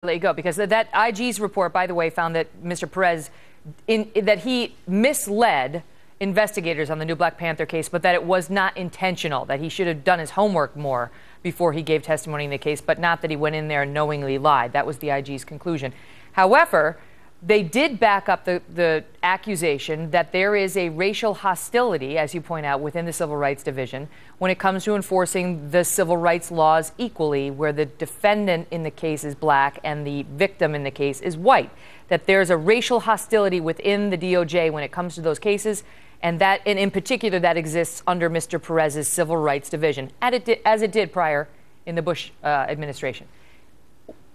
Let you go, because that IG's report, by the way, found that Mr. Perez, that he misled investigators on the new Black Panther case, but that it was not intentional, that he should have done his homework more before he gave testimony in the case, but not that he went in there and knowingly lied. That was the IG's conclusion. However, they did back up the accusation that there is a racial hostility, as you point out, within the Civil Rights Division when it comes to enforcing the civil rights laws equally, where the defendant in the case is black and the victim in the case is white. That there's a racial hostility within the DOJ when it comes to those cases, and in particular that exists under Mr. Perez's Civil Rights Division, as it did prior in the Bush administration.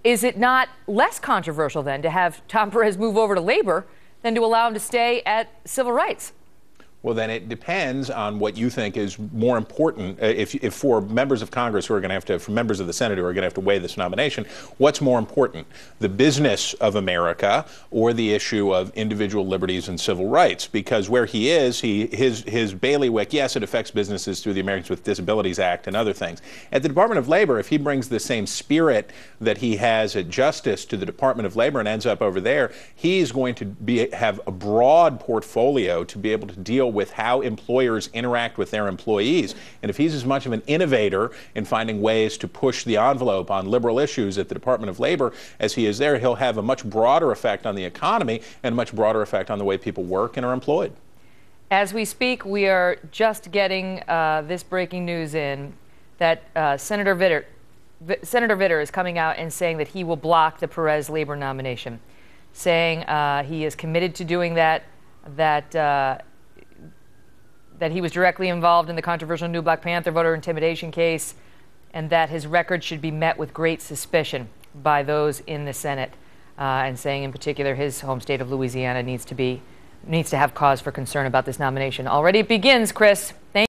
Is it not less controversial then to have Tom Perez move over to labor than to allow him to stay at civil rights? Well, then it depends on what you think is more important. If for members of Congress who are going to have to, for members of the Senate who are going to have to weigh this nomination, what's more important, the business of America or the issue of individual liberties and civil rights? Because where he is, his bailiwick, yes, it affects businesses through the Americans with Disabilities Act and other things. At the Department of Labor, if he brings the same spirit that he has at Justice to the Department of Labor and ends up over there, he's going to have a broad portfolio to be able to deal with how employers interact with their employees. And if he's as much of an innovator in finding ways to push the envelope on liberal issues at the Department of Labor as he is there, he'll have a much broader effect on the economy and a much broader effect on the way people work and are employed. As we speak, we are just getting this breaking news in that Senator Vitter is coming out and saying that he will block the Perez labor nomination, saying he is committed to doing that he was directly involved in the controversial new Black Panther voter intimidation case, and that his record should be met with great suspicion by those in the Senate, and saying in particular his home state of Louisiana needs to have cause for concern about this nomination. Already it begins, Chris. Thank you.